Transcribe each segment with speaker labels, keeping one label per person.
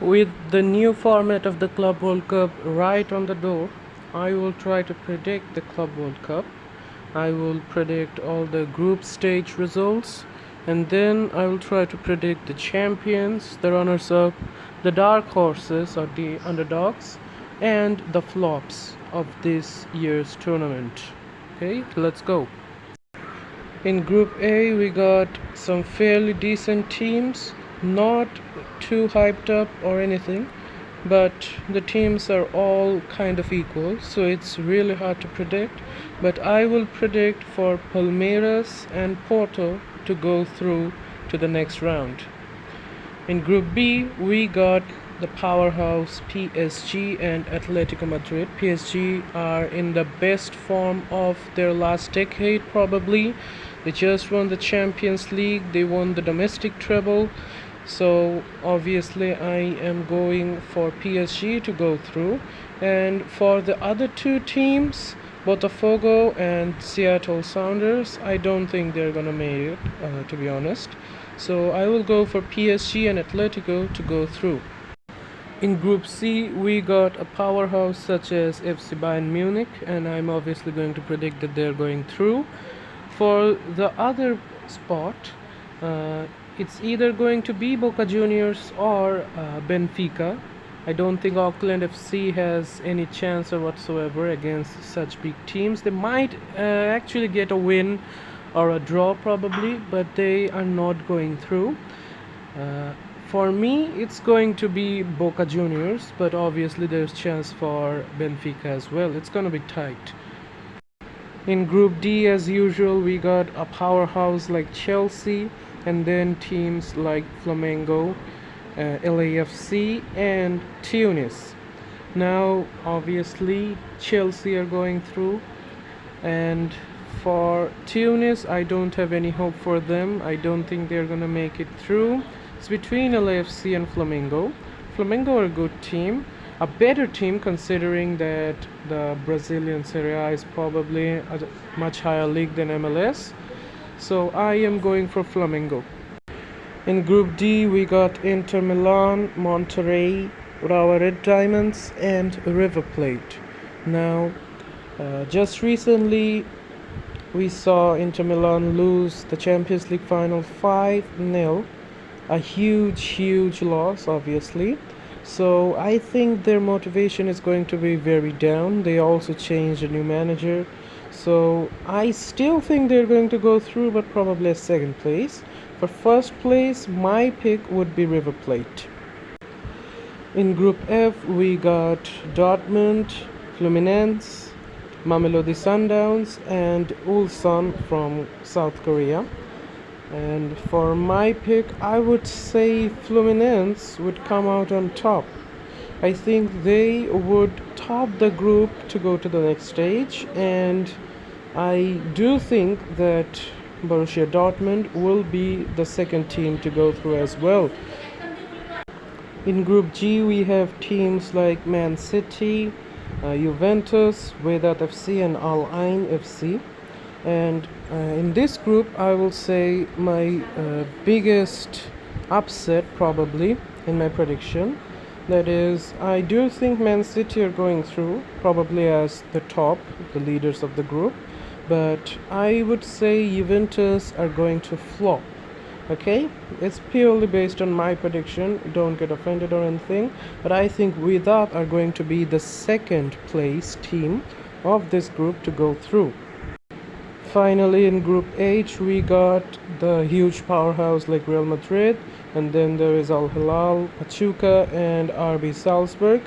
Speaker 1: With the new format of the Club World Cup right on the door, I will try to predict the Club World Cup. I will predict all the group stage results, and then I will try to predict the champions, the runners up, the dark horses or the underdogs, and the flops of this year's tournament. Okay, let's go. In Group A, we got some fairly decent teams, not too hyped up or anything, but the teams are all kind of equal, so it's really hard to predict. But I will predict for Palmeiras and Porto to go through to the next round. In Group B, we got the powerhouse PSG and Atletico Madrid. PSG are in the best form of their last decade, probably. They just won the Champions League, they won the domestic treble. So obviously, I am going for PSG to go through. And for the other two teams, Botafogo and Seattle Sounders, I don't think they're gonna make it, to be honest. So I will go for PSG and Atletico to go through. In Group C, we got a powerhouse such as FC Bayern Munich, and I'm obviously going to predict that they're going through. For the other spot, it's either going to be Boca Juniors or Benfica. I don't think Auckland FC has any chance or whatsoever against such big teams. They might actually get a win or a draw probably, but they are not going through. For me, it's going to be Boca Juniors, but obviously there's chance for Benfica as well. It's going to be tight. In Group D, as usual, we got a powerhouse like Chelsea, and then teams like Flamengo, LAFC, and Tunis. Now, obviously, Chelsea are going through, and for Tunis, I don't have any hope for them. I don't think they're gonna make it through. It's between LAFC and Flamengo. Flamengo are a good team, a better team considering that the Brazilian Serie A is probably a much higher league than MLS. So I am going for Flamengo. In Group D, we got Inter Milan, Monterrey, Urawa Red Diamonds, and River Plate. Now, just recently, we saw Inter Milan lose the Champions League final 5-0. A huge loss, obviously. So I think their motivation is going to be very down. They also changed a new manager. So I still think they're going to go through, but probably a second place. For first place, my pick would be River Plate. In Group F, we got Dortmund, Fluminense, Mamelodi Sundowns, and Ulsan from South Korea. And for my pick, I would say Fluminense would come out on top. I think they would top the group to go to the next stage, and I do think that Borussia Dortmund will be the second team to go through as well. In Group G, we have teams like Man City, Juventus, Vedat FC, and Al Ain FC. And in this group, I will say my biggest upset probably in my prediction. That is, I do think Man City are going through, probably as the top, the leaders of the group. But I would say Juventus are going to flop. Okay, it's purely based on my prediction. Don't get offended or anything. But I think Vedat are going to be the second place team of this group to go through. Finally, in Group H, we got the huge powerhouse like Real Madrid, and then there is Al Hilal, Pachuca, and RB Salzburg.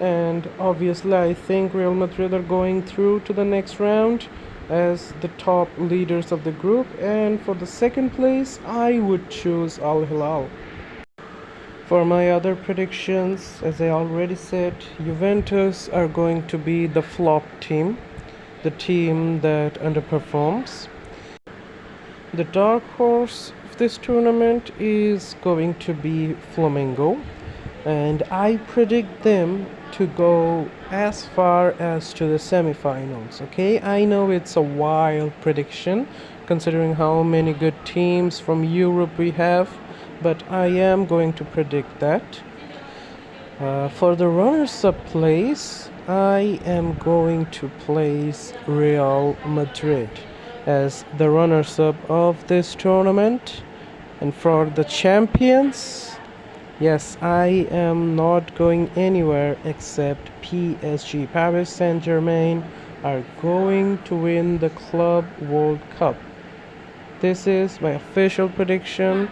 Speaker 1: And obviously, I think Real Madrid are going through to the next round as the top leaders of the group. And for the second place, I would choose Al Hilal. For my other predictions, as I already said, Juventus are going to be the flop team, the team that underperforms. The dark horse of this tournament is going to be Flamengo, and I predict them to go as far as to the semifinals. Okay, I know it's a wild prediction considering how many good teams from Europe we have, but I am going to predict that. For the runners-up place, I am going to place Real Madrid as the runners-up of this tournament. And for the champions, yes, I am not going anywhere except PSG. Paris Saint-Germain are going to win the Club World Cup. This is my official prediction.